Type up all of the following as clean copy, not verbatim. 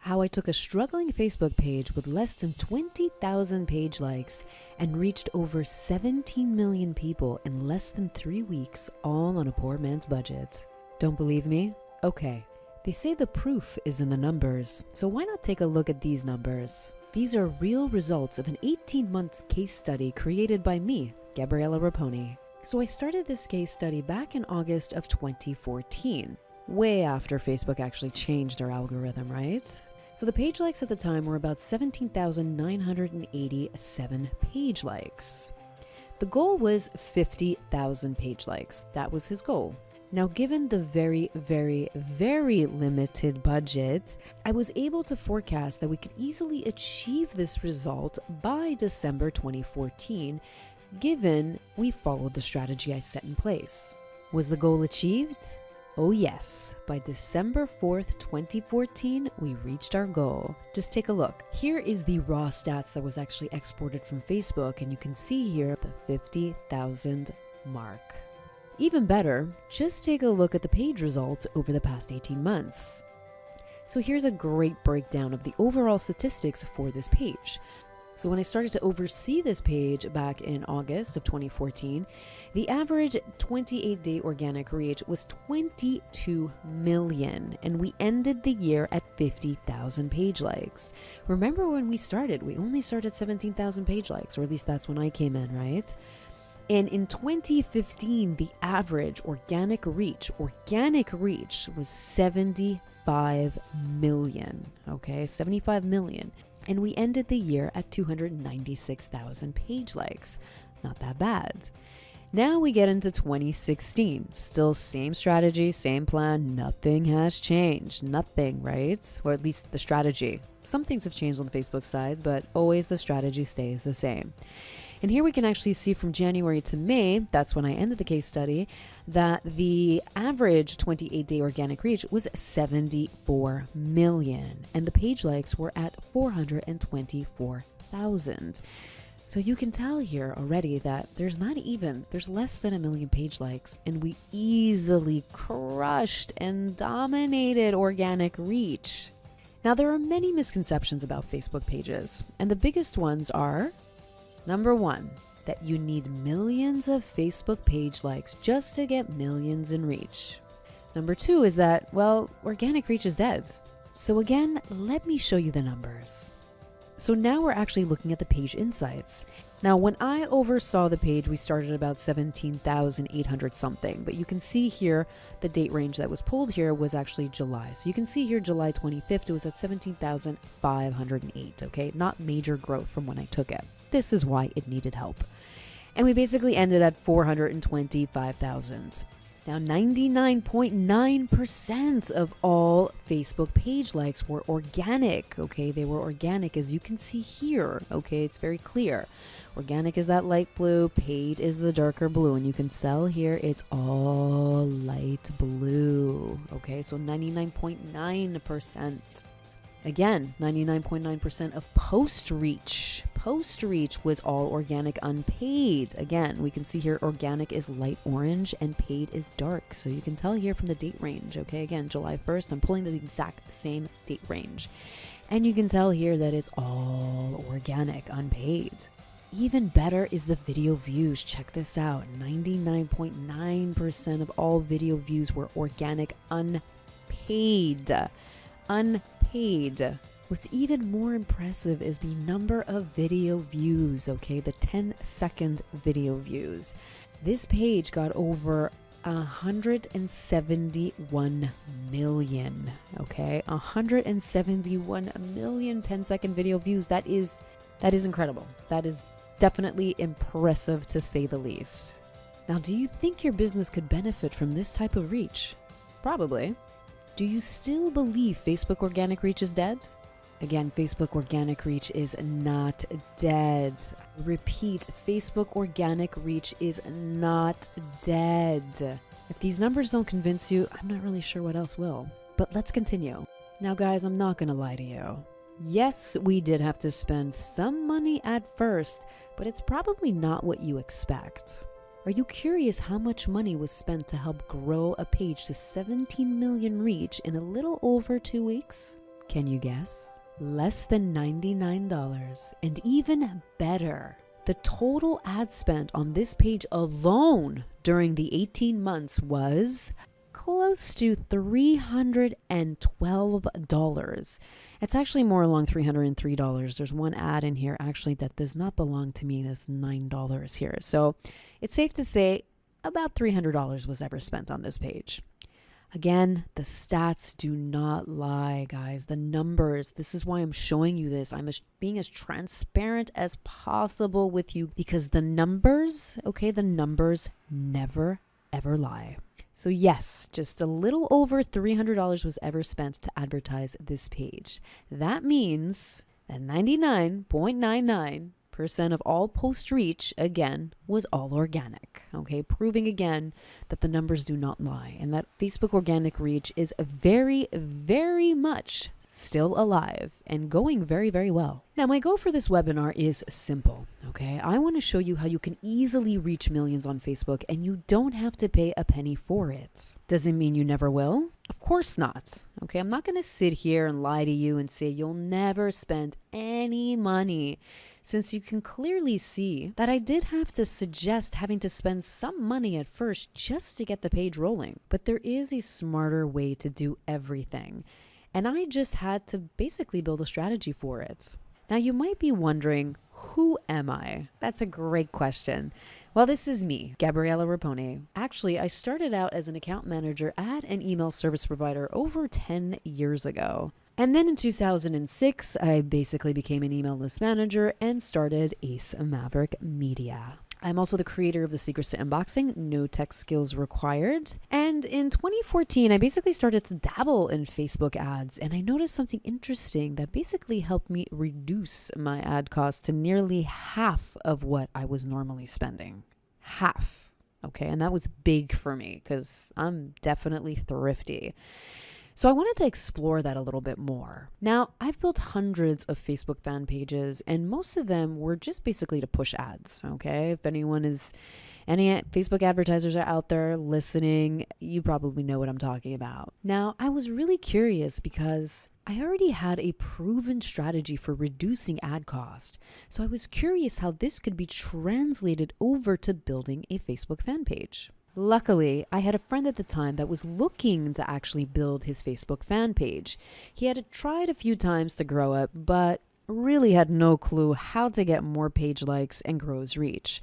how I took a struggling Facebook page with less than 20,000 page likes and reached over 17 million people in less than 3 weeks, all on a poor man's budget. Don't believe me? Okay. They say the proof is in the numbers, so why not take a look at these numbers? These are real results of an 18-month case study created by me, Gabriella Raponi. So I started this case study back in August of 2014, way after Facebook actually changed their algorithm, right? So the page likes at the time were about 17,987 page likes. The goal was 50,000 page likes. That was his goal. Now, given the very, very, very limited budget, I was able to forecast that we could easily achieve this result by December 2014, given we followed the strategy I set in place. Was the goal achieved? Oh yes, by December 4th, 2014, we reached our goal. Just take a look. Here is the raw stats that was actually exported from Facebook, and you can see here the 50,000 mark. Even better, just take a look at the page results over the past 18 months. So here's a great breakdown of the overall statistics for this page. So when I started to oversee this page back in August of 2014, the average 28-day organic reach was 22 million, and we ended the year at 50,000 page likes. Remember when we started, we only started 17,000 page likes, or at least that's when I came in, right? And in 2015, the average organic reach was 75 million, okay? 75 million. And we ended the year at 296,000 page likes. Not that bad. Now we get into 2016. Still same strategy, same plan. Nothing has changed. Nothing, right? Or at least the strategy. Some things have changed on the Facebook side, but always the strategy stays the same. And here we can actually see from January to May, that's when I ended the case study, that the average 28-day organic reach was 74 million, and the page likes were at 424,000. So you can tell here already that there's less than a million page likes, and we easily crushed and dominated organic reach. Now, there are many misconceptions about Facebook pages, and the biggest ones are: number one, that you need millions of Facebook page likes just to get millions in reach. Number two is that, well, organic reach is dead. So again, let me show you the numbers. So now we're actually looking at the page insights. Now, when I oversaw the page, we started at about 17,800 something, but you can see here the date range that was pulled here was actually July. So you can see here July 25th, it was at 17,508, okay? Not major growth from when I took it. This is why it needed help. And we basically ended at 425,000. Now, 99.9% of all Facebook page likes were organic, okay? They were organic, as you can see here, okay? It's very clear. Organic is that light blue, paid is the darker blue, and you can tell here it's all light blue, okay? So 99.9%. Again, 99.9% of post reach. Post reach was all organic unpaid. Again, we can see here organic is light orange and paid is dark. So you can tell here from the date range. Okay, again, July 1st, I'm pulling the exact same date range. And you can tell here that it's all organic unpaid. Even better is the video views. Check this out. 99.9% of all video views were organic unpaid. Unpaid. What's even more impressive is the number of video views, okay? The 10-second video views. This page got over 171 million, okay? 171 million 10-second video views. That is incredible. That is definitely impressive, to say the least. Now, do you think your business could benefit from this type of reach? Probably. Do you still believe Facebook organic reach is dead? Again, Facebook organic reach is not dead. Repeat, Facebook organic reach is not dead. If these numbers don't convince you, I'm not really sure what else will. But let's continue. Now, guys, I'm not gonna lie to you. Yes, we did have to spend some money at first, but it's probably not what you expect. Are you curious how much money was spent to help grow a page to 17 million reach in a little over 2 weeks? Can you guess? Less than $99. And even better, the total ad spent on this page alone during the 18 months was close to $312. It's actually more along $303. There's one ad in here actually that does not belong to me. That's $9 here. So it's safe to say about $300 was ever spent on this page. Again, the stats do not lie, guys. The numbers, this is why I'm showing you this. I'm being as transparent as possible with you because the numbers, the numbers never, ever lie. So yes, just a little over $300 was ever spent to advertise this page. That means that 99.99% of all post reach, again, was all organic, proving again that the numbers do not lie and that Facebook organic reach is very, very much still alive and going very, very well. Now, my goal for this webinar is simple, I want to show you how you can easily reach millions on Facebook and you don't have to pay a penny for it. Does it mean you never will? Of course not, I'm not going to sit here and lie to you and say you'll never spend any money, since you can clearly see that I did have to suggest having to spend some money at first just to get the page rolling. But there is a smarter way to do everything. And I just had to basically build a strategy for it. Now you might be wondering, who am I? That's a great question. Well, this is me, Gabriella Rapone. Actually, I started out as an account manager at an email service provider over 10 years ago. And then in 2006, I basically became an email list manager and started Ace Maverick Media. I'm also the creator of The Secrets to Inboxing, no tech skills required. And in 2014, I basically started to dabble in Facebook ads, and I noticed something interesting that basically helped me reduce my ad costs to nearly half of what I was normally spending. Half, and that was big for me because I'm definitely thrifty. So I wanted to explore that a little bit more. Now, I've built hundreds of Facebook fan pages, and most of them were just basically to push ads, If any Facebook advertisers are out there listening, you probably know what I'm talking about. Now, I was really curious because I already had a proven strategy for reducing ad cost. So I was curious how this could be translated over to building a Facebook fan page. Luckily, I had a friend at the time that was looking to actually build his Facebook fan page. He had tried a few times to grow it, but really had no clue how to get more page likes and grow his reach.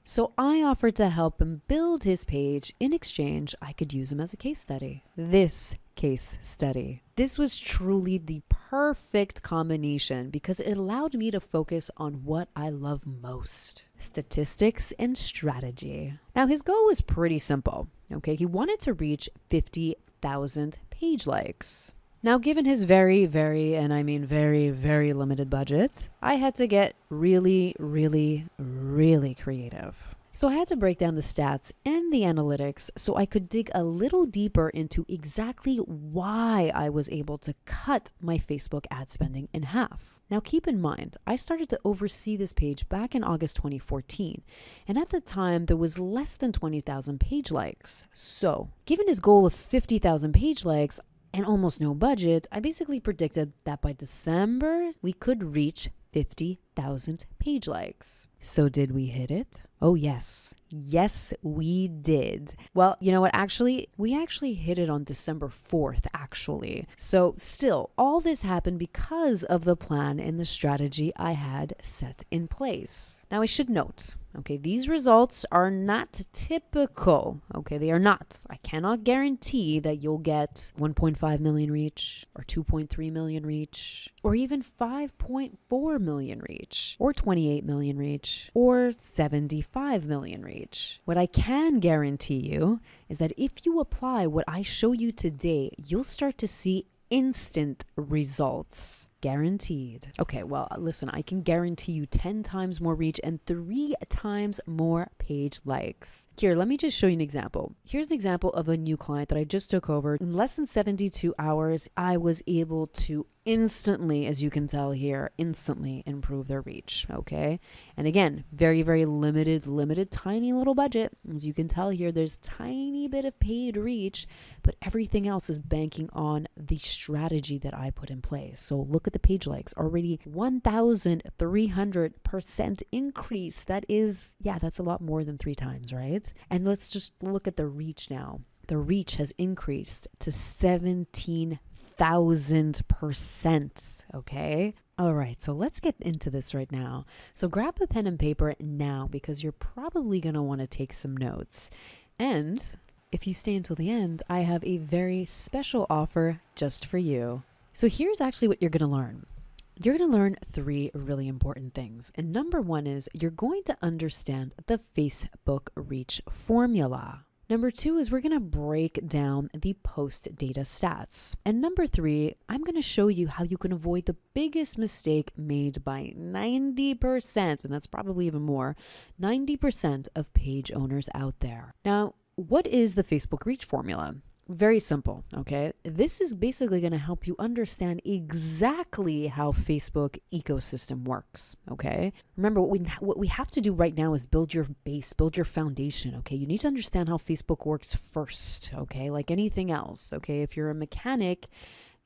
So I offered to help him build his page. In exchange, I could use him as a case study. This case study. This was truly the perfect combination because it allowed me to focus on what I love most: statistics and strategy. Now, his goal was pretty simple. He wanted to reach 50,000 page likes. Now, given his very, very limited budget, I had to get really, really, really creative. So I had to break down the stats and the analytics so I could dig a little deeper into exactly why I was able to cut my Facebook ad spending in half. Now, keep in mind, I started to oversee this page back in August 2014, and at the time, there was less than 20,000 page likes. So, given his goal of 50,000 page likes and almost no budget, I basically predicted that by December, we could reach 50,000 page likes. So did we hit it? Oh, yes. Yes, we did. Well, you know what? Actually, we hit it on December 4th, actually. So still, all this happened because of the plan and the strategy I had set in place. Now, I should note, these results are not typical. They are not. I cannot guarantee that you'll get 1.5 million reach or 2.3 million reach or even 5.4 million reach or 28 million reach or 75 million reach. What I can guarantee you is that if you apply what I show you today, you'll start to see instant results. guaranteed. Okay, well, listen, I can guarantee you 10 times more reach and 3 times more page likes. Here, let me just show you an example. Here's an example of a new client that I just took over. In less than 72 hours, I was able to instantly, as you can tell here, instantly improve their reach, okay? And again, very, very limited, tiny little budget. As you can tell here, there's tiny bit of paid reach, but everything else is banking on the strategy that I put in place. So look at the page likes, already 1,300% increase. That is, that's a lot more than 3 times, right? And let's just look at the reach now. The reach has increased to 17,000%, okay? All right, so let's get into this right now. So grab a pen and paper now because you're probably going to want to take some notes. And if you stay until the end, I have a very special offer just for you. So here's actually what you're going to learn. You're going to learn 3 really important things. And number 1 is you're going to understand the Facebook reach formula. Number 2 is we're going to break down the post data stats. And number 3, I'm going to show you how you can avoid the biggest mistake made by 90%, and that's probably even more, 90% of page owners out there. Now, what is the Facebook reach formula? Very simple, okay? This is basically going to help you understand exactly how Facebook ecosystem works, okay? Remember, what we have to do right now is build your base, build your foundation, okay? You need to understand how Facebook works first, okay? Like anything else, okay? If you're a mechanic,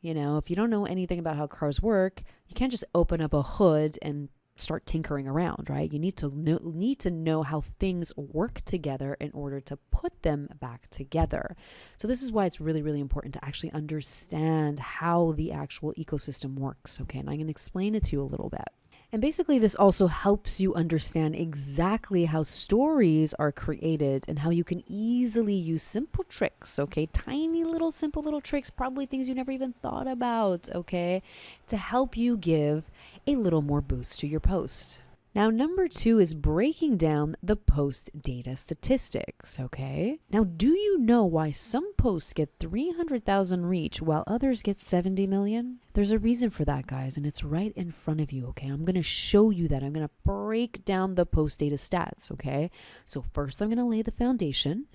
if you don't know anything about how cars work, you can't just open up a hood and start tinkering around, right? You need to know how things work together in order to put them back together. So this is why it's really, really important to actually understand how the actual ecosystem works, okay? And I'm going to explain it to you a little bit. And basically, this also helps you understand exactly how stories are created and how you can easily use simple tricks, okay? Tiny little, simple little tricks, probably things you never even thought about, okay? To help you give a little more boost to your post. Now, number 2 is breaking down the post data statistics, okay? Now, do you know why some posts get 300,000 reach while others get 70 million? There's a reason for that, guys, and it's right in front of you, okay? I'm going to show you that. I'm going to break down the post data stats, okay? So first, I'm going to lay the foundation,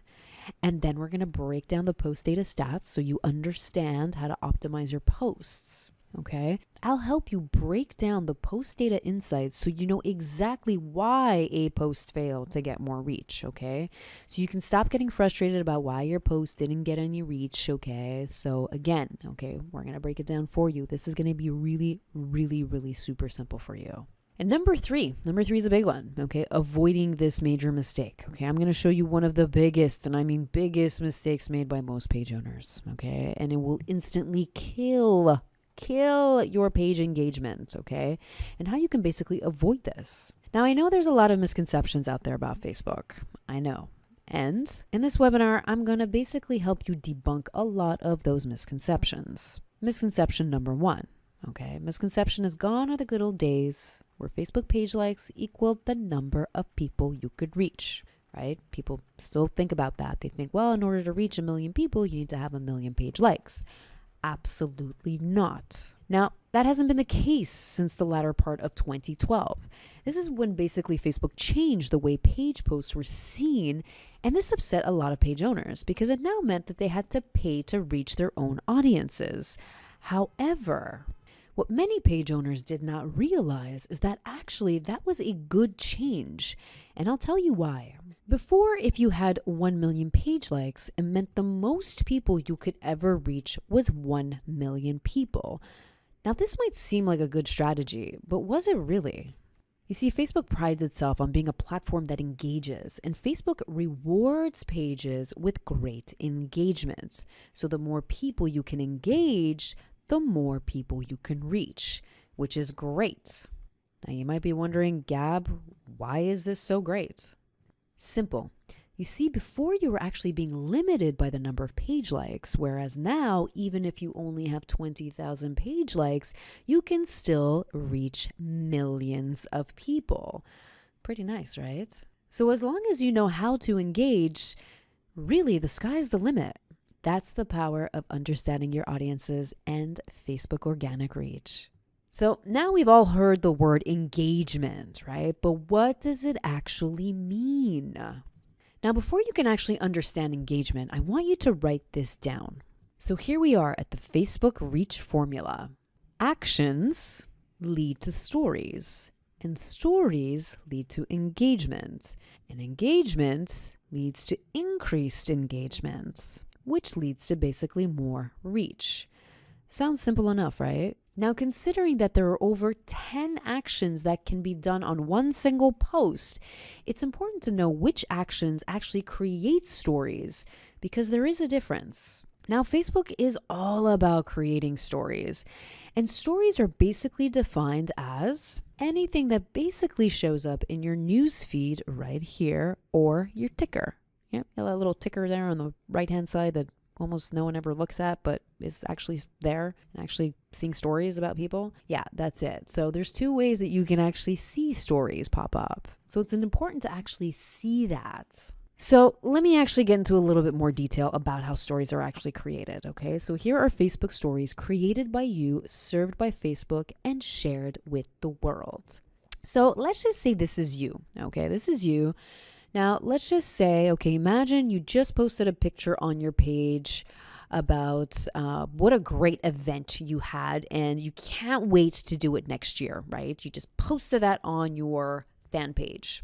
and then we're going to break down the post data stats so you understand how to optimize your posts. Okay, I'll help you break down the post data insights so you know exactly why a post failed to get more reach, okay? So you can stop getting frustrated about why your post didn't get any reach, okay? So again, okay, we're going to break it down for you. This is going to be really, really, really super simple for you. And number three is a big one, okay? Avoiding this major mistake, okay? I'm going to show you one of the biggest, and I mean biggest mistakes made by most page owners, okay? And it will instantly kill your page engagement, okay? And how you can basically avoid this. Now, I know there's a lot of misconceptions out there about Facebook. I know. And in this webinar, I'm going to basically help you debunk a lot of those misconceptions. Misconception number 1, okay? Misconception is gone are the good old days where Facebook page likes equaled the number of people you could reach, right? People still think about that. They think, well, in order to reach 1 million people, you need to have 1 million page likes. Absolutely not. Now, that hasn't been the case since the latter part of 2012. This is when basically Facebook changed the way page posts were seen, and this upset a lot of page owners because it now meant that they had to pay to reach their own audiences. However, what many page owners did not realize is that actually that was a good change, and I'll tell you why. Before, if you had 1 million page likes, it meant the most people you could ever reach was 1 million people. Now, this might seem like a good strategy, but was it really? You see, Facebook prides itself on being a platform that engages, and Facebook rewards pages with great engagement. So the more people you can engage, the more people you can reach, which is great. Now, you might be wondering, Gab, why is this so great? Simple. You see, before you were actually being limited by the number of page likes, whereas now, even if you only have 20,000 page likes, you can still reach millions of people. Pretty nice, right? So as long as you know how to engage, really the sky's the limit. That's the power of understanding your audiences and Facebook organic reach. So now we've all heard the word engagement, right? But what does it actually mean? Now, before you can actually understand engagement, I want you to write this down. So here we are at the Facebook reach formula. Actions lead to stories, and stories lead to engagement, and engagement leads to increased engagement, which leads to basically more reach. Sounds simple enough, right? Now, considering that there are over 10 actions that can be done on one single post, it's important to know which actions actually create stories, because there is a difference. Now, Facebook is all about creating stories, and stories are basically defined as anything that basically shows up in your news feed right here or your ticker. Yeah, that little ticker there on the right-hand side that almost no one ever looks at, but is actually there and actually seeing stories about people. Yeah, that's it. So there's two ways that you can actually see stories pop up. So it's important to actually see that. So let me actually get into a little bit more detail about how stories are actually created, okay? So here are Facebook stories created by you, served by Facebook, and shared with the world. So let's just say this is you, okay? This is you. Now, let's just say, okay, imagine you just posted a picture on your page about what a great event you had, and you can't wait to do it next year, right? You just posted that on your fan page.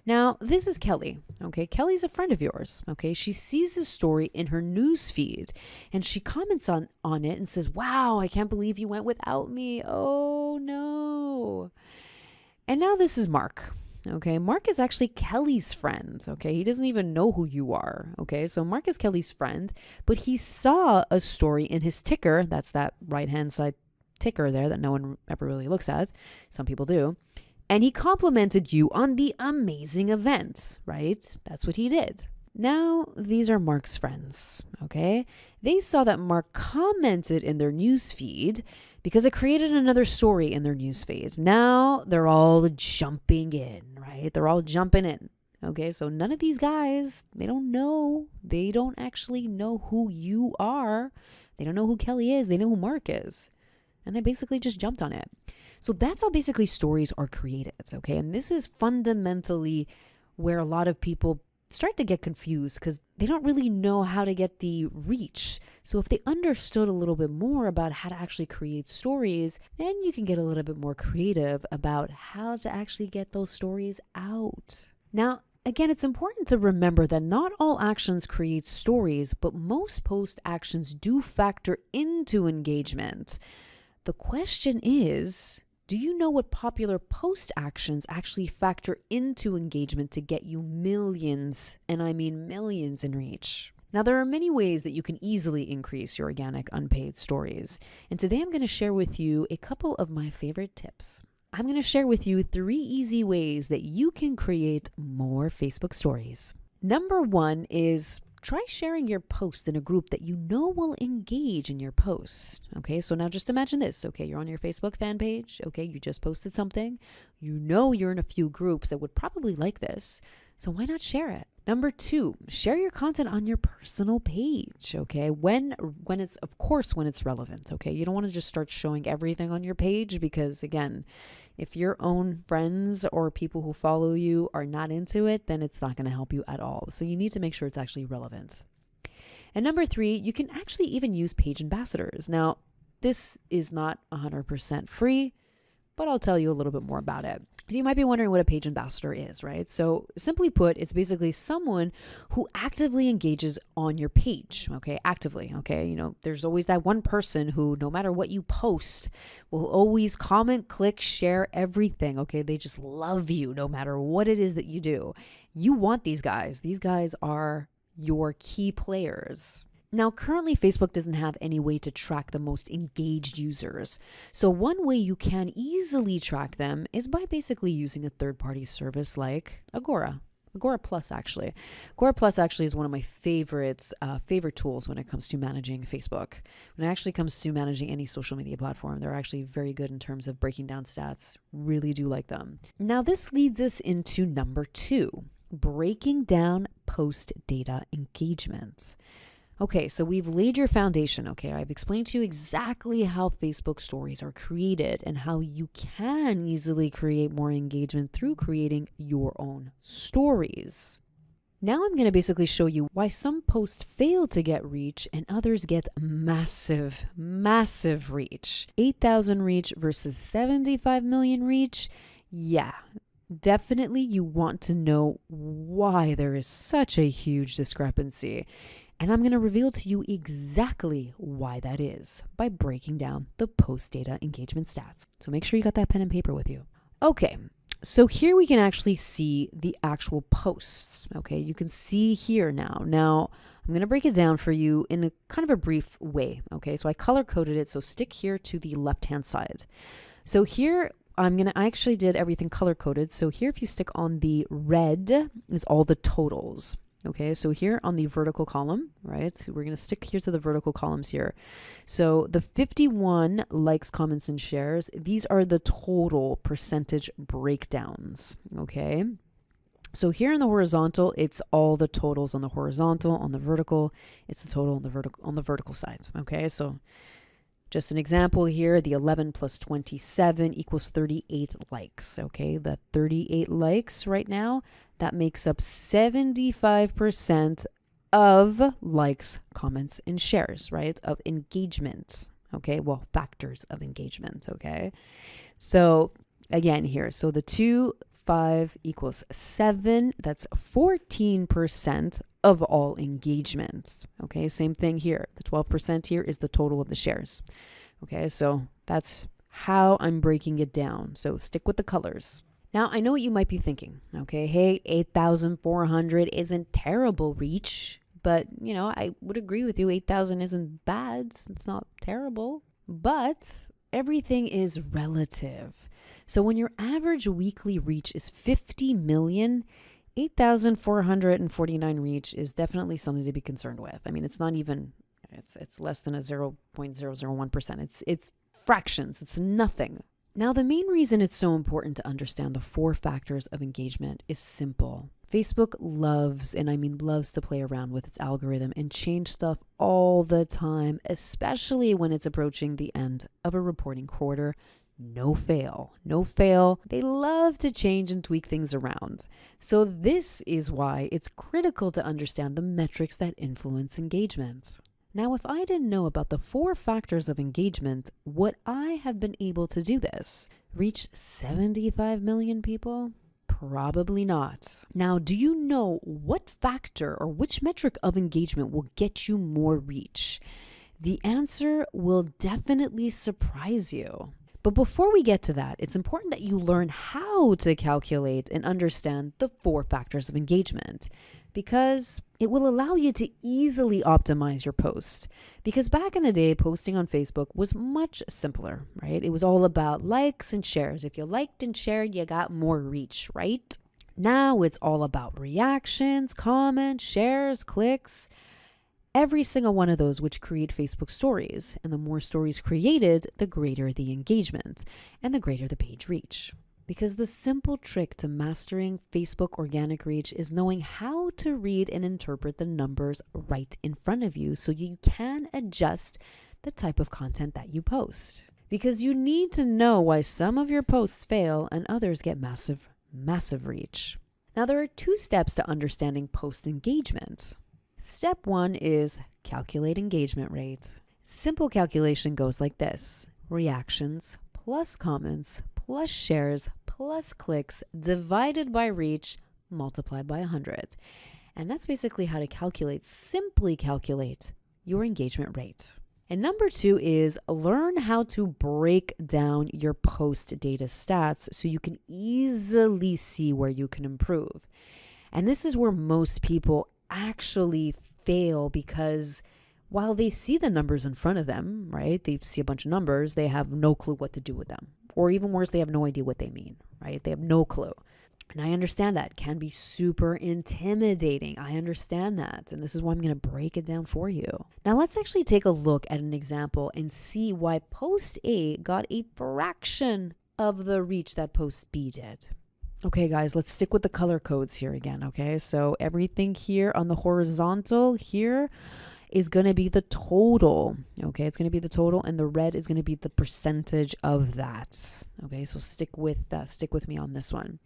Now, this is Kelly, okay? Kelly's a friend of yours, okay? She sees this story in her news feed, and she comments on it and says, wow, I can't believe you went without me. Oh, no. And now this is Mark. Okay, Mark is actually Kelly's friend. Okay, he doesn't even know who you are. Okay, so Mark is Kelly's friend, but he saw a story in his ticker. That's that right-hand side ticker there that no one ever really looks at. Some people do. And he complimented you on the amazing event, right? That's what he did. Now, these are Mark's friends, okay? They saw that Mark commented in their news feed because it created another story in their news feed. Now, they're all jumping in, right? They're all jumping in, okay? So none of these guys, they don't know. They don't actually know who you are. They don't know who Kelly is. They know who Mark is. And they basically just jumped on it. So that's how basically stories are created, okay? And this is fundamentally where a lot of people start to get confused because they don't really know how to get the reach. So if they understood a little bit more about how to actually create stories, then you can get a little bit more creative about how to actually get those stories out. Now, again, it's important to remember that not all actions create stories, but most post actions do factor into engagement. The question is, do you know what popular post actions actually factor into engagement to get you millions, and I mean millions, in reach? Now, there are many ways that you can easily increase your organic unpaid stories. And today I'm going to share with you a couple of my favorite tips. I'm going to share with you 3 easy ways that you can create more Facebook stories. Number 1 is try sharing your post in a group that you know will engage in your post. Okay, so now just imagine this. Okay, you're on your Facebook fan page. Okay, you just posted something. You know you're in a few groups that would probably like this. So why not share it? Number 2, share your content on your personal page. Okay, when it's, of course, when it's relevant. Okay, you don't want to just start showing everything on your page because, again, if your own friends or people who follow you are not into it, then it's not going to help you at all. So you need to make sure it's actually relevant. And number 3, you can actually even use page ambassadors. Now, this is not 100% free, but I'll tell you a little bit more about it. So you might be wondering what a page ambassador is, right? So simply put, it's basically someone who actively engages on your page, okay? Actively, okay? You know, there's always that one person who, no matter what you post, will always comment, click, share everything, okay? They just love you no matter what it is that you do. You want these guys. These guys are your key players. Now, currently, Facebook doesn't have any way to track the most engaged users. So one way you can easily track them is by basically using a third-party service like Agora. Agora Plus, actually. Agora Plus actually is one of my favorite tools when it comes to managing Facebook. When it actually comes to managing any social media platform, they're actually very good in terms of breaking down stats. Really do like them. Now, this leads us into number 2, breaking down post data engagement. Okay, so we've laid your foundation. Okay, I've explained to you exactly how Facebook stories are created and how you can easily create more engagement through creating your own stories. Now I'm going to basically show you why some posts fail to get reach and others get massive, massive reach. 8,000 reach versus 75 million reach. Yeah, definitely you want to know why there is such a huge discrepancy. And I'm going to reveal to you exactly why that is by breaking down the post data engagement stats. So make sure you got that pen and paper with you. Okay. So here we can actually see the actual posts. Okay, you can see here now. Now, I'm going to break it down for you in a kind of a brief way. Okay, so I color coded it. So stick here to the left-hand side. So here I actually did everything color coded. So here, if you stick on the red, is all the totals. Okay, so here on the vertical column, right, we're going to stick here to the vertical columns here. So the 51 likes, comments, and shares, these are the total percentage breakdowns, okay? So here in the horizontal, it's all the totals on the horizontal. On the vertical, it's the total on the vertical side, okay? So just an example here, the 11 plus 27 equals 38 likes, okay? The 38 likes right now, that makes up 75% of likes, comments, and shares, right? Of engagement, okay? Well, factors of engagement, okay? So again here, so the 2, 5 equals 7, that's 14% of all engagements, okay? Same thing here, the 12% here is the total of the shares, okay? So that's how I'm breaking it down. So stick with the colors. Now, I know what you might be thinking, okay? Hey, 8,400 isn't terrible reach, but, you know, I would agree with you. 8,000 isn't bad. It's not terrible, but everything is relative. So when your average weekly reach is 50 million, 8,449 reach is definitely something to be concerned with. I mean, it's not even, it's less than a 0.001%. It's fractions. It's nothing. Now, the main reason it's so important to understand the 4 factors of engagement is simple. Facebook loves, and I mean loves, to play around with its algorithm and change stuff all the time, especially when it's approaching the end of a reporting quarter. No fail. They love to change and tweak things around. So this is why it's critical to understand the metrics that influence engagement. Now, if I didn't know about the 4 factors of engagement, would I have been able to do this? Reach 75 million people? Probably not. Now, do you know what factor or which metric of engagement will get you more reach? The answer will definitely surprise you. But before we get to that, it's important that you learn how to calculate and understand the 4 factors of engagement, because it will allow you to easily optimize your post. Because back in the day, posting on Facebook was much simpler, right? It was all about likes and shares. If you liked and shared, you got more reach, right? Now it's all about reactions, comments, shares, clicks, every single one of those which create Facebook stories. And the more stories created, the greater the engagement and the greater the page reach. Because the simple trick to mastering Facebook organic reach is knowing how to read and interpret the numbers right in front of you so you can adjust the type of content that you post. Because you need to know why some of your posts fail and others get massive, massive reach. Now, there are 2 steps to understanding post engagement. Step 1 is calculate engagement rate. Simple calculation goes like this: reactions plus comments plus shares plus clicks divided by reach multiplied by 100. And that's basically how to simply calculate your engagement rate. And number 2 is learn how to break down your post data stats so you can easily see where you can improve. And this is where most people actually fail, because while they see the numbers in front of them, right? They see a bunch of numbers, they have no clue what to do with them. Or even worse, they have no idea what they mean, right? They have no clue. And I understand that can be super intimidating. I understand that. And this is why I'm going to break it down for you. Now, let's actually take a look at an example and see why post A got a fraction of the reach that post B did. Okay, guys, let's stick with the color codes here again, okay? So everything here on the horizontal here is going to be the total. Okay, it's going to be the total, and the red is going to be the percentage of that. Okay, so stick with me on this one.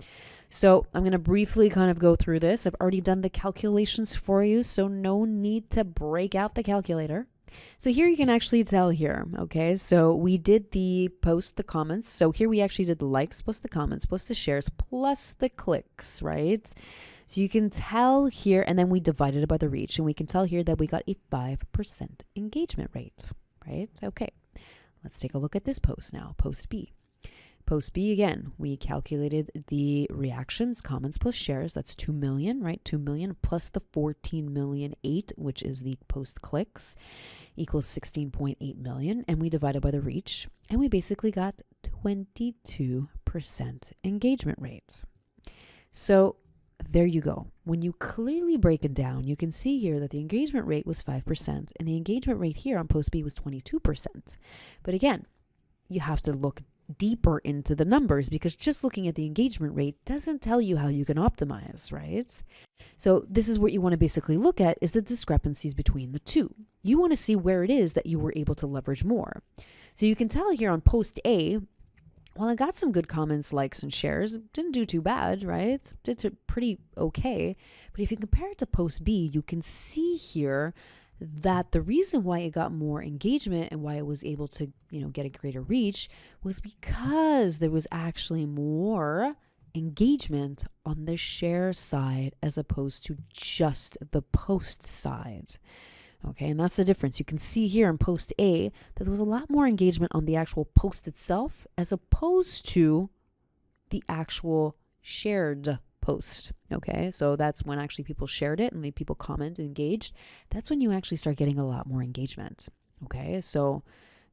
So I'm going to briefly kind of go through this. I've already done the calculations for you, so no need to break out the calculator. So here you can actually tell here, okay, so we did the post, the comments. So here we actually did the likes plus the comments plus the shares plus the clicks, right? So you can tell here, and then we divided it by the reach, and we can tell here that we got a 5% engagement rate, right? Okay, let's take a look at this post now, post B. Post B, again, we calculated the reactions, comments plus shares. That's 2 million, right? 2 million plus the 14,000,008, which is the post clicks, equals 16.8 million. And we divided by the reach, and we basically got 22% engagement rate. So there you go. When you clearly break it down, you can see here that the engagement rate was 5%, and the engagement rate here on post B was 22%. But again, you have to look deeper into the numbers, because just looking at the engagement rate doesn't tell you how you can optimize, right? So this is what you want to basically look at, is the discrepancies between the two. You want to see where it is that you were able to leverage more. So you can tell here on post A, well, I got some good comments, likes, and shares. Didn't do too bad, right? Did pretty okay. But if you compare it to post B, you can see here that the reason why it got more engagement and why it was able to, get a greater reach was because there was actually more engagement on the share side as opposed to just the post side. Okay, and that's the difference. You can see here in post A that there was a lot more engagement on the actual post itself as opposed to the actual shared post. Okay, so that's when actually people shared it and the people commented, engaged. That's when you actually start getting a lot more engagement. Okay, so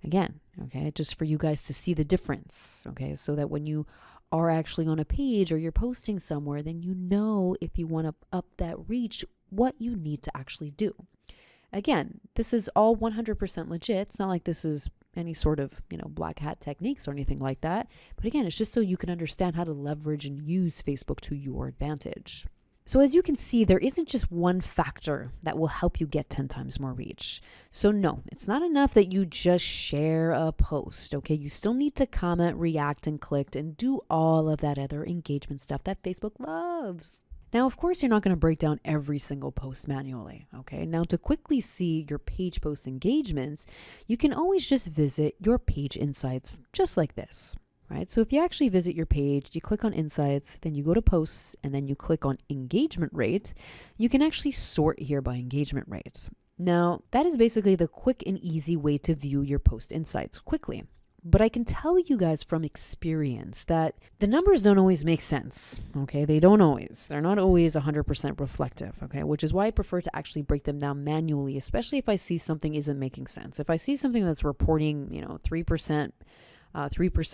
again, okay, just for you guys to see the difference. Okay, so that when you are actually on a page or you're posting somewhere, then you know if you want to up that reach, what you need to actually do. Again, this is all 100% legit. It's not like this is any sort of, black hat techniques or anything like that. But again, it's just so you can understand how to leverage and use Facebook to your advantage. So as you can see, there isn't just one factor that will help you get 10 times more reach. So no, it's not enough that you just share a post, okay? You still need to comment, react, and click, and do all of that other engagement stuff that Facebook loves. Now, of course, you're not going to break down every single post manually, okay? Now, to quickly see your page post engagements, you can always just visit your page insights just like this, right? So if you actually visit your page, you click on insights, then you go to posts, and then you click on engagement rate, you can actually sort here by engagement rates. Now, that is basically the quick and easy way to view your post insights quickly. But I can tell you guys from experience that the numbers don't always make sense, okay? They don't always. They're not always 100% reflective, okay? Which is why I prefer to actually break them down manually, especially if I see something isn't making sense. If I see something that's reporting, 3%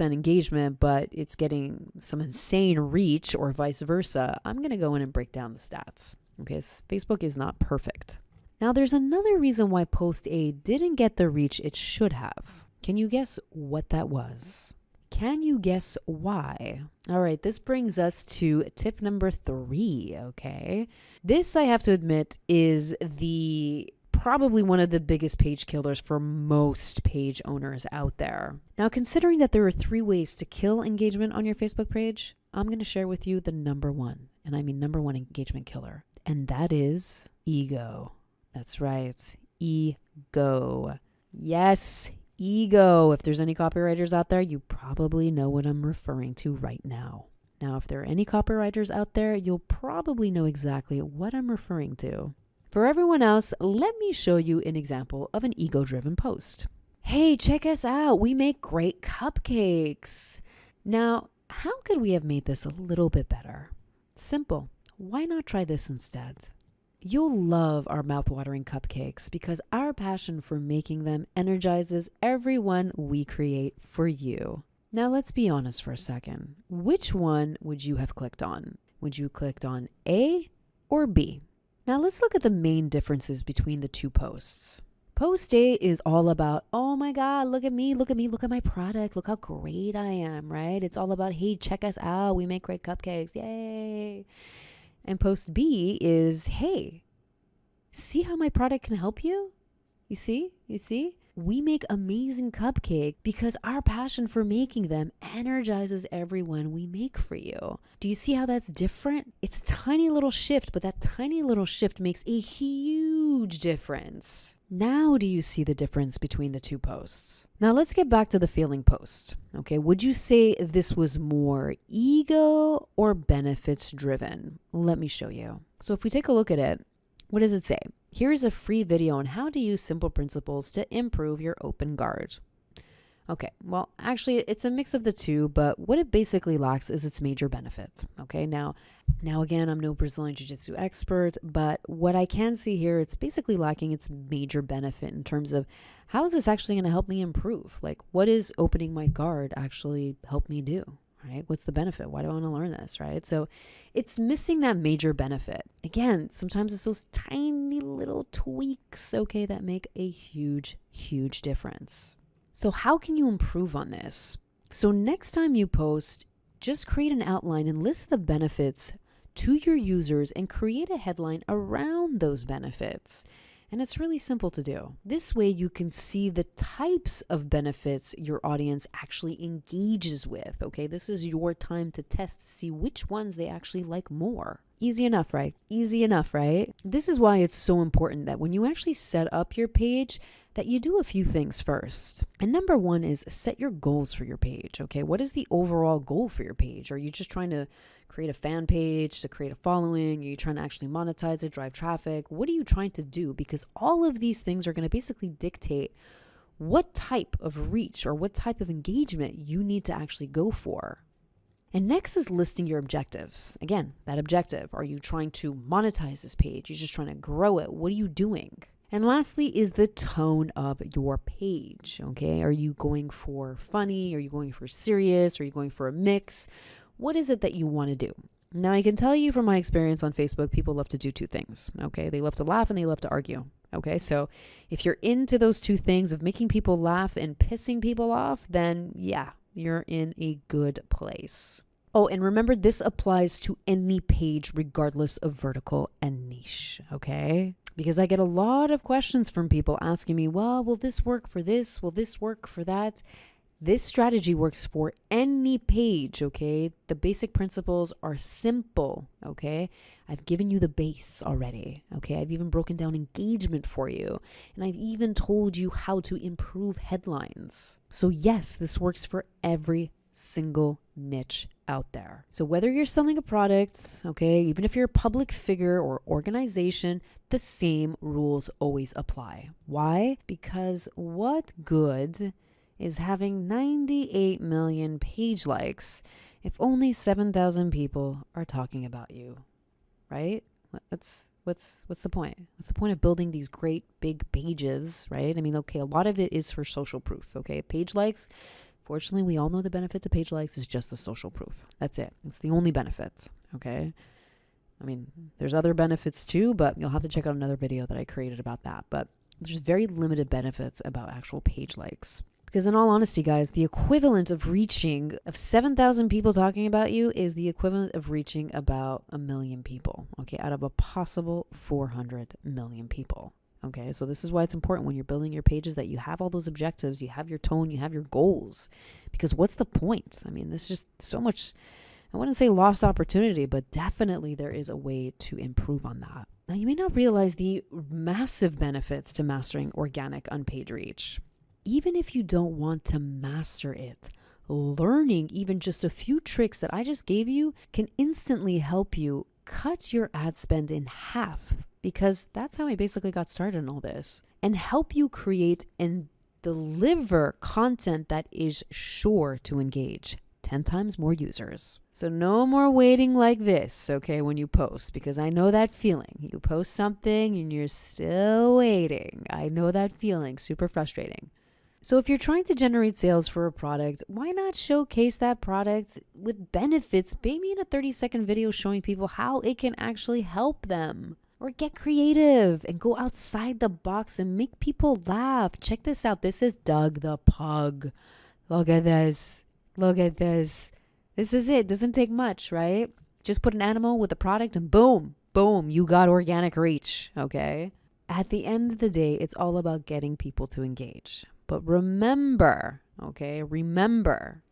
engagement, but it's getting some insane reach or vice versa, I'm going to go in and break down the stats, okay? Facebook is not perfect. Now, there's another reason why post A didn't get the reach it should have. Can you guess what that was? Can you guess why? All right, this brings us to tip number 3, okay? This, I have to admit, is probably one of the biggest page killers for most page owners out there. Now, considering that there are 3 ways to kill engagement on your Facebook page, I'm going to share with you the number 1, and I mean number 1 engagement killer, and that is ego. That's right, ego. Yes, ego. If there's any copywriters out there, you probably know what I'm referring to right now. Now, if there are any copywriters out there, you'll probably know exactly what I'm referring to. For everyone else, let me show you an example of an ego-driven post. Hey, check us out. We make great cupcakes. Now, how could we have made this a little bit better? Simple. Why not try this instead? You'll love our mouth-watering cupcakes because our passion for making them energizes everyone we create for you. Now let's be honest for a second. Which one would you have clicked on? Would you clicked on A or B? Now let's look at the main differences between the 2 posts. Post A is all about, oh my God, look at me, look at my product, look how great I am, right? It's all about, hey, check us out, we make great cupcakes, yay. And post B is, hey, see how my product can help you? You see? You see? We make amazing cupcake because our passion for making them energizes everyone we make for you. Do you see how that's different? It's a tiny little shift, but that tiny little shift makes a huge difference. Now do you see the difference between the two posts? Now let's get back to the feeling post. Okay, would you say this was more ego or benefits driven? Let me show you. So if we take a look at it, what does it say? Here's a free video on how to use simple principles to improve your open guard. Okay, well, actually, it's a mix of the two, but what it basically lacks is its major benefit. Okay, now again, I'm no Brazilian Jiu-Jitsu expert, but what I can see here, it's basically lacking its major benefit in terms of how is this actually going to help me improve? Like, what is opening my guard actually help me do? Right? What's the benefit? Why do I want to learn this? Right? So it's missing that major benefit. Again, sometimes it's those tiny little tweaks, okay, that make a huge, huge difference. So how can you improve on this? So next time you post, just create an outline and list the benefits to your users and create a headline around those benefits. And it's really simple to do. This way you can see the types of benefits your audience actually engages with. Okay, this is your time to test to see which ones they actually like more. Easy enough, right? Easy enough, right? This is why it's so important that when you actually set up your page, that you do a few things first. And number one is set your goals for your page. Okay, what is the overall goal for your page? Are you just trying to create a fan page, to create a following? Are you trying to actually monetize it, drive traffic? What are you trying to do? Because all of these things are going to basically dictate what type of reach or what type of engagement you need to actually go for. And next is listing your objectives. Again, that objective. Are you trying to monetize this page? You're just trying to grow it. What are you doing? And lastly is the tone of your page. Okay, are you going for funny? Are you going for serious? Are you going for a mix? What is it that you want to do? Now, I can tell you from my experience on Facebook, people love to do two things. Okay, they love to laugh and they love to argue. Okay, so if you're into those two things of making people laugh and pissing people off, then yeah, you're in a good place. Oh, and remember, this applies to any page regardless of vertical and niche, okay? Because I get a lot of questions from people asking me, well, will this work for this? Will this work for that? This strategy works for any page, okay? The basic principles are simple, okay? I've given you the base already, okay? I've even broken down engagement for you. And I've even told you how to improve headlines. So yes, this works for every single niche out there. So whether you're selling a product, okay, even if you're a public figure or organization, the same rules always apply. Why? Because what good is having 98 million page likes if only 7,000 people are talking about you, right? What's the point? What's the point of building these great big pages, right? I mean, okay, a lot of it is for social proof, okay? Page likes, fortunately, we all know the benefit to page likes is just the social proof. That's it. It's the only benefit, okay? I mean, there's other benefits too, but you'll have to check out another video that I created about that. But there's very limited benefits about actual page likes. Because in all honesty, guys, the equivalent of 7,000 people talking about you is the equivalent of reaching about 1 million people, okay, out of a possible 400 million people. Okay, so this is why it's important when you're building your pages that you have all those objectives, you have your tone, you have your goals. Because what's the point? I mean, there's just so much, I wouldn't say lost opportunity, but definitely there is a way to improve on that. Now, you may not realize the massive benefits to mastering organic unpaid reach. Even if you don't want to master it, learning even just a few tricks that I just gave you can instantly help you cut your ad spend in half, because that's how I basically got started in all this, and help you create and deliver content that is sure to engage 10 times more users. So no more waiting like this, okay, when you post, because I know that feeling. You post something and you're still waiting. I know that feeling, super frustrating. So if you're trying to generate sales for a product, why not showcase that product with benefits, maybe in a 30-second video showing people how it can actually help them? Or get creative and go outside the box and make people laugh. Check this out. This is Doug the Pug. Look at this. Look at this. This is it. Doesn't take much, right? Just put an animal with a product and boom, boom, you got organic reach, okay? At the end of the day, it's all about getting people to engage. But remember, remember,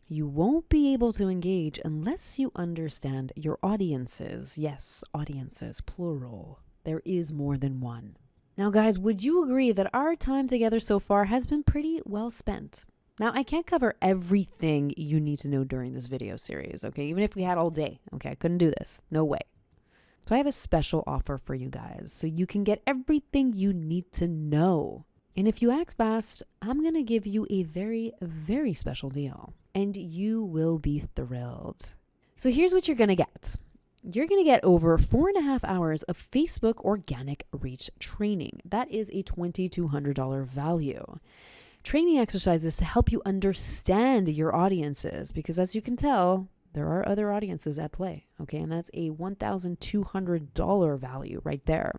you won't be able to engage unless you understand your audiences. Yes, audiences, plural. There is more than one. Now, guys, would you agree that our time together so far has been pretty well spent? Now, I can't cover everything you need to know during this video series, okay? Even if we had all day, okay? I couldn't do this. No way. So I have a special offer for you guys so you can get everything you need to know. And if you act fast, I'm going to give you a very, very special deal. And you will be thrilled. So here's what you're going to get. You're going to get over 4.5 hours of Facebook organic reach training. That is a $2,200 value. Training exercises to help you understand your audiences, because as you can tell, there are other audiences at play, okay? And that's a $1,200 value right there.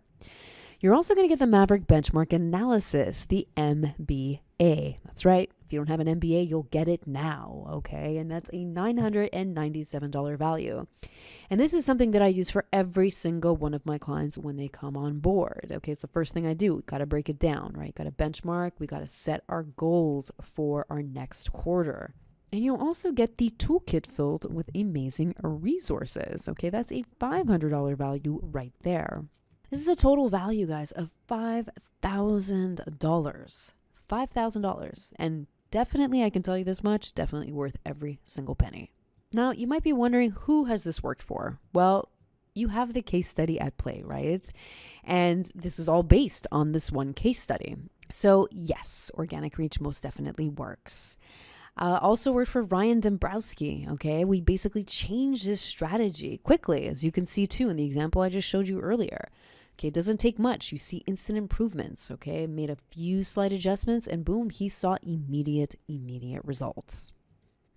You're also going to get the Maverick Benchmark Analysis, the MBA. That's right. If you don't have an MBA, you'll get it now, okay? And that's a $997 value. And this is something that I use for every single one of my clients when they come on board, okay? It's the first thing I do. We got to break it down, right? Got to benchmark. We got to set our goals for our next quarter. And you'll also get the toolkit filled with amazing resources, okay? That's a $500 value right there. This is a total value, guys, of $5,000. $5,000. And definitely, I can tell you this much, definitely worth every single penny. Now, you might be wondering, who has this worked for? Well, you have the case study at play, right? And this is all based on this one case study. So yes, organic reach most definitely works. Also worked for Ryan Dombrowski, okay? We basically changed his strategy quickly, as you can see too in the example I just showed you earlier. Okay, it doesn't take much. You see instant improvements, okay? Made a few slight adjustments and boom, he saw immediate results.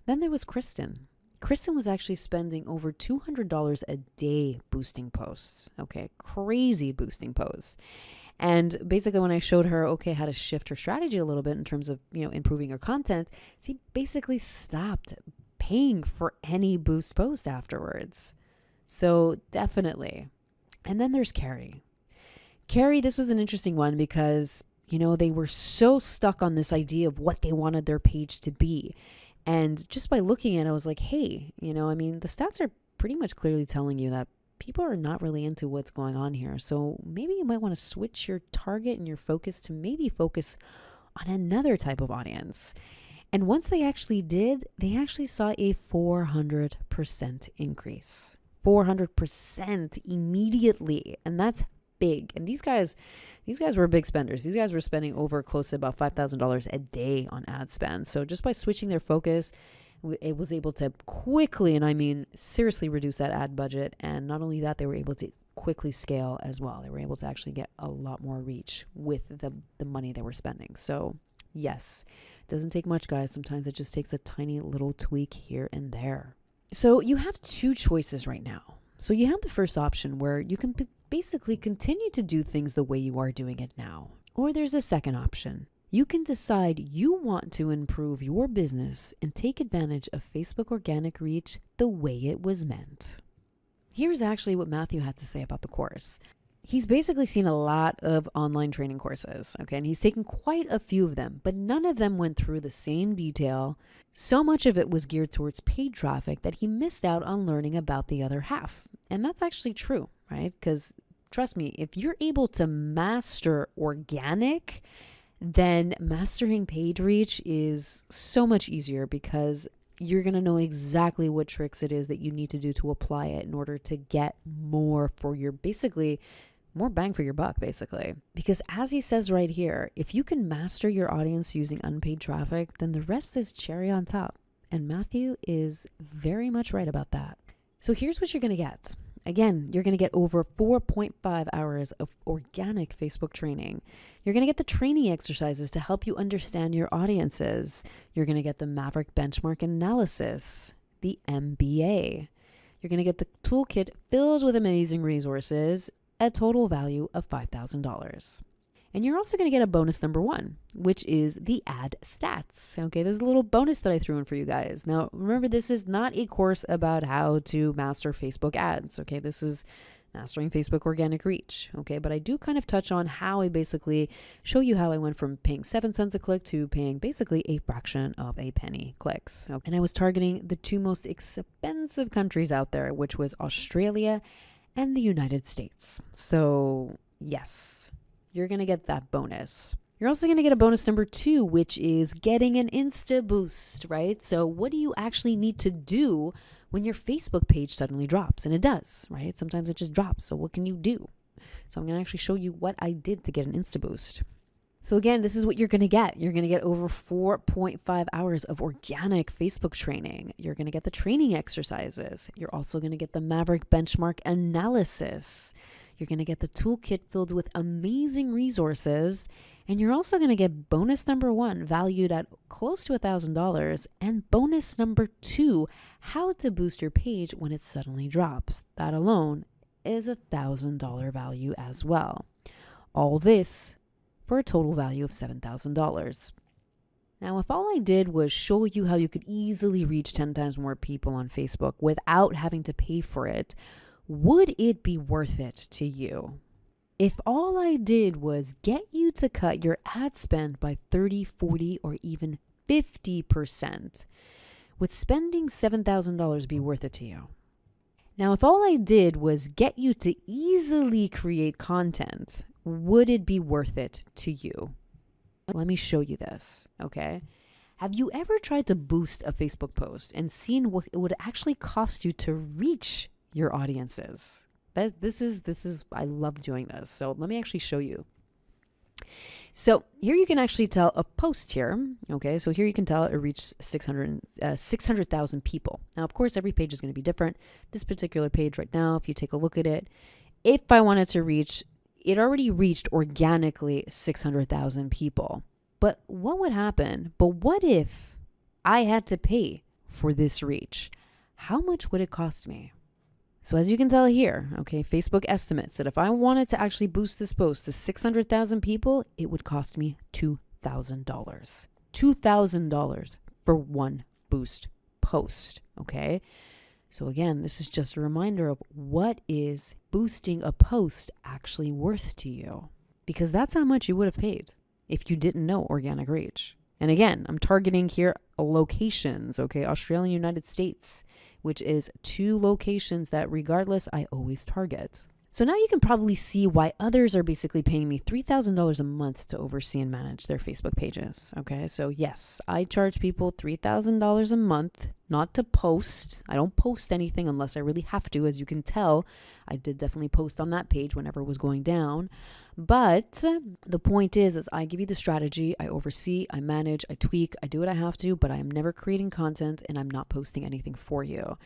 Then there was Kristen. Kristen was actually spending over $200 a day boosting posts, okay? Crazy boosting posts. And basically when I showed her, okay, how to shift her strategy a little bit in terms of, improving her content, she basically stopped paying for any boost post afterwards. So definitely. And then there's Carrie. Carrie, this was an interesting one because, they were so stuck on this idea of what they wanted their page to be. And just by looking at it, I was like, hey, the stats are pretty much clearly telling you that people are not really into what's going on here. So maybe you might want to switch your target and your focus to maybe focus on another type of audience. And once they actually did, they actually saw a 400% increase. 400% immediately. And that's big. And these guys were big spenders. These guys were spending over close to about $5,000 a day on ad spend. So just by switching their focus, it was able to quickly, and I mean seriously, reduce that ad budget. And not only that, they were able to quickly scale as well. They were able to actually get a lot more reach with the money they were spending. So yes, it doesn't take much, guys. Sometimes it just takes a tiny little tweak here and there. So you have two choices right now. So you have the first option where you can basically continue to do things the way you are doing it now. Or there's a second option. You can decide you want to improve your business and take advantage of Facebook organic reach the way it was meant. Here's actually what Matthew had to say about the course. He's basically seen a lot of online training courses, okay? And he's taken quite a few of them, but none of them went through the same detail. So much of it was geared towards paid traffic that he missed out on learning about the other half. And that's actually true, right? Because trust me, if you're able to master organic, then mastering paid reach is so much easier because you're going to know exactly what tricks it is that you need to do to apply it in order to get more for your, basically, more bang for your buck, basically. Because as he says right here, if you can master your audience using unpaid traffic, then the rest is cherry on top. And Matthew is very much right about that. So here's what you're going to get. Again, you're going to get over 4.5 hours of organic Facebook training. You're going to get the training exercises to help you understand your audiences. You're going to get the Maverick Benchmark Analysis, the MBA. You're going to get the toolkit filled with amazing resources, a total value of $5,000. And you're also going to get a bonus number 1, which is the ad stats. Okay, there's a little bonus that I threw in for you guys. Now, remember, this is not a course about how to master Facebook ads. Okay, this is mastering Facebook organic reach. Okay, but I do kind of touch on how I basically show you how I went from paying 7 cents a click to paying basically a fraction of a penny clicks. Okay. And I was targeting the 2 most expensive countries out there, which was Australia and the United States. So yes, you're going to get that bonus. You're also going to get a bonus number 2, which is getting an Insta boost, right? So what do you actually need to do when your Facebook page suddenly drops? And it does, right? Sometimes it just drops. So what can you do? So I'm going to actually show you what I did to get an Insta boost. So again, this is what you're going to get. You're going to get over 4.5 hours of organic Facebook training. You're going to get the training exercises. You're also going to get the Maverick benchmark analysis. You're going to get the toolkit filled with amazing resources. And you're also going to get bonus number 1, valued at close to $1,000. And bonus number 2, how to boost your page when it suddenly drops. That alone is $1,000 value as well. All this for a total value of $7,000. Now, if all I did was show you how you could easily reach 10 times more people on Facebook without having to pay for it, would it be worth it to you? If all I did was get you to cut your ad spend by 30, 40, or even 50%, would spending $7,000 be worth it to you? Now, if all I did was get you to easily create content, would it be worth it to you? Let me show you this, okay? Have you ever tried to boost a Facebook post and seen what it would actually cost you to reach your audiences? This is I love doing this. So let me actually show you. So here you can actually tell a post here. Okay, so here you can tell it reached 600,000 people. Now, of course, every page is going to be different. This particular page right now, if you take a look at it, if I wanted to reach, it already reached organically 600,000 people. But what would happen? But what if I had to pay for this reach? How much would it cost me? So as you can tell here, okay, Facebook estimates that if I wanted to actually boost this post to 600,000 people, it would cost me $2,000. $2,000 for one boost post, okay? So again, this is just a reminder of what is boosting a post actually worth to you, because that's how much you would have paid if you didn't know organic reach. And again, I'm targeting here locations, okay, Australia, United States, which is 2 locations that regardless, I always target. So now you can probably see why others are basically paying me $3,000 a month to oversee and manage their Facebook pages. Okay, so yes, I charge people $3,000 a month, not to post. I don't post anything unless I really have to. As you can tell, I did definitely post on that page whenever it was going down. But the point is I give you the strategy, I oversee, I manage, I tweak, I do what I have to, but I am never creating content and I'm not posting anything for you.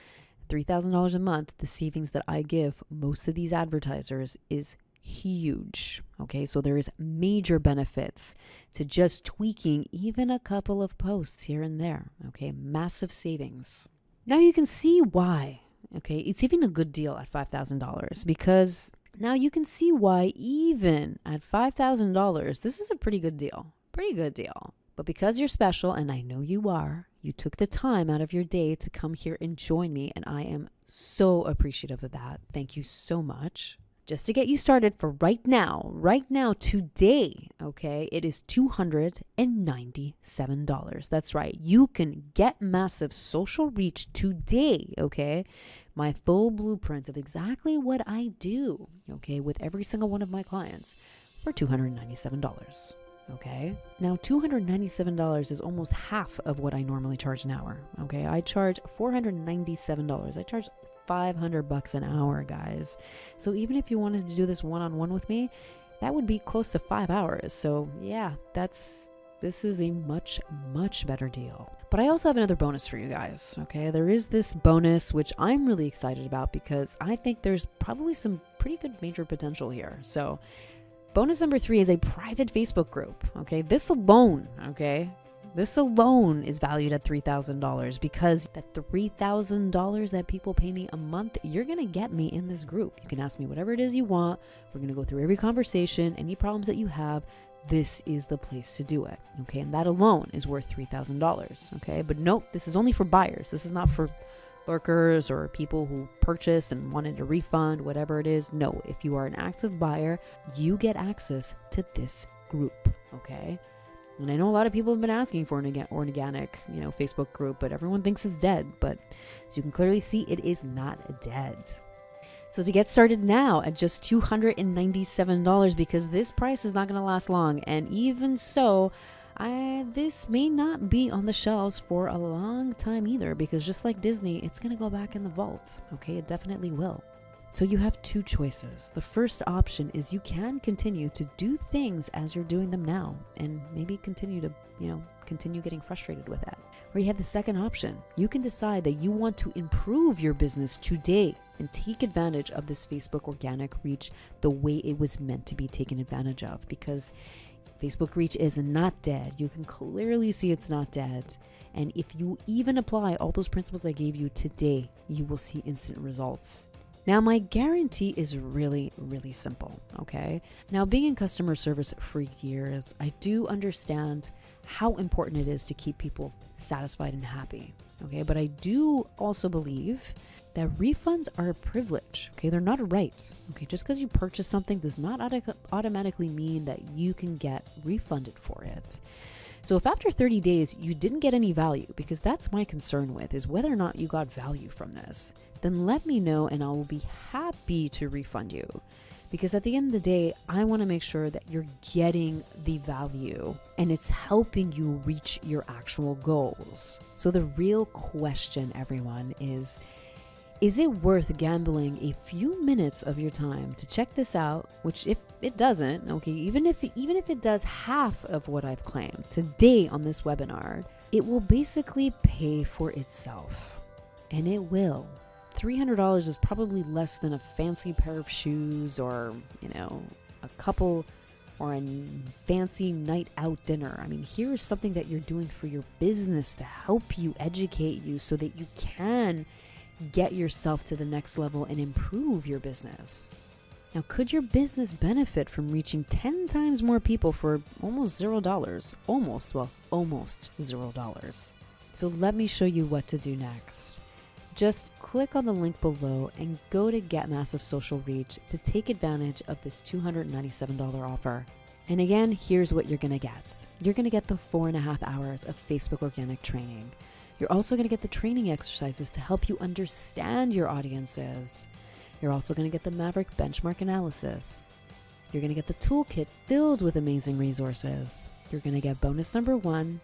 $3,000 a month, the savings that I give most of these advertisers is huge. Okay, so there is major benefits to just tweaking even a couple of posts here and there. Okay, massive savings. Now you can see why. Okay, it's even a good deal at $5,000 because now you can see why even at $5,000, this is a pretty good deal. Pretty good deal. But because you're special, and I know you are, you took the time out of your day to come here and join me, and I am so appreciative of that. Thank you so much. Just to get you started for right now, today, okay, it is $297. That's right. You can get massive social reach today, okay? My full blueprint of exactly what I do, okay, with every single one of my clients for $297. Okay. Now, $297 is almost half of what I normally charge an hour. Okay. I charge $497. I charge $500 an hour, guys. So even if you wanted to do this one-on-one with me, that would be close to 5 hours. So yeah, this is a much, much better deal. But I also have another bonus for you guys. Okay. There is this bonus, which I'm really excited about because I think there's probably some pretty good major potential here. So bonus number 3 is a private Facebook group. Okay, this alone is valued at $3,000 because that $3,000 that people pay me a month, you're going to get me in this group. You can ask me whatever it is you want. We're going to go through every conversation, any problems that you have. This is the place to do it. Okay, and that alone is worth $3,000. Okay, but note, this is only for buyers. This is not for lurkers or people who purchased and wanted a refund, whatever it is. No, if you are an active buyer, you get access to this group, okay? And I know a lot of people have been asking for an organic, Facebook group, but everyone thinks it's dead. But as you can clearly see, it is not dead. So to get started now at just $297, because this price is not going to last long. And even so, this may not be on the shelves for a long time either, because just like Disney, it's going to go back in the vault. Okay, it definitely will. So you have two choices. The first option is you can continue to do things as you're doing them now and maybe continue getting frustrated with that. Or you have the second option. You can decide that you want to improve your business today and take advantage of this Facebook organic reach the way it was meant to be taken advantage of, because Facebook reach is not dead. You can clearly see it's not dead. And if you even apply all those principles I gave you today, you will see instant results. Now, my guarantee is really, really simple, okay? Now, being in customer service for years, I do understand how important it is to keep people satisfied and happy, okay? But I do also believe that refunds are a privilege, okay? They're not a right, okay? Just because you purchase something does not automatically mean that you can get refunded for it. So if after 30 days you didn't get any value, because that's my concern with, is whether or not you got value from this, then let me know and I will be happy to refund you. Because at the end of the day, I want to make sure that you're getting the value and it's helping you reach your actual goals. So the real question, everyone, is it worth gambling a few minutes of your time to check this out? Which if it doesn't, okay, even if it does half of what I've claimed today on this webinar, it will basically pay for itself. And it will. $300 is probably less than a fancy pair of shoes or, a couple or a fancy night out dinner. I mean, here is something that you're doing for your business to help you, educate you so that you can get yourself to the next level and improve your business. Now, could your business benefit from reaching 10 times more people for almost $0? Almost $0. So let me show you what to do next. Just click on the link below and go to Get Massive Social Reach to take advantage of this $297 offer. And again, here's what you're going to get. You're going to get the 4.5 hours of Facebook organic training. You're also going to get the training exercises to help you understand your audiences. You're also going to get the Maverick benchmark analysis. You're going to get the toolkit filled with amazing resources. You're going to get bonus number 1,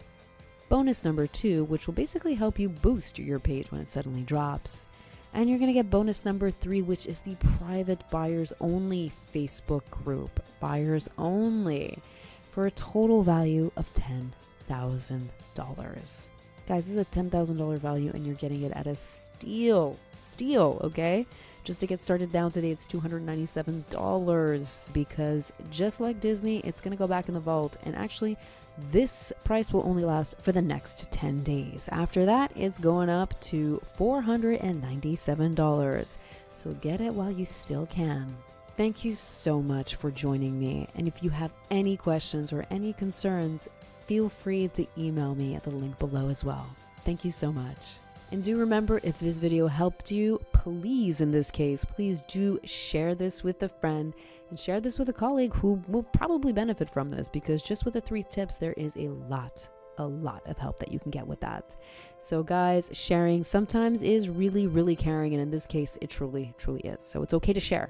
bonus number 2, which will basically help you boost your page when it suddenly drops. And you're going to get bonus number 3, which is the private buyers only Facebook group, buyers only, for a total value of $10,000. Guys, this is a $10,000 value and you're getting it at a steal, okay? Just to get started now today, it's $297 because just like Disney, it's going to go back in the vault. And actually, this price will only last for the next 10 days. After that, it's going up to $497. So get it while you still can. Thank you so much for joining me. And if you have any questions or any concerns, feel free to email me at the link below as well. Thank you so much. And do remember, if this video helped you, please, in this case, please do share this with a friend and share this with a colleague who will probably benefit from this, because just with the 3 tips, there is a lot of help that you can get with that. So guys, sharing sometimes is really, really caring. And in this case, it truly, truly is. So it's okay to share.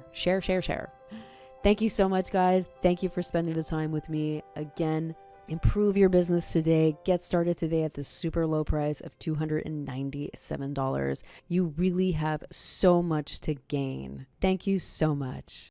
Thank you so much, guys. Thank you for spending the time with me. Again, improve your business today. Get started today at this super low price of $297. You really have so much to gain. Thank you so much.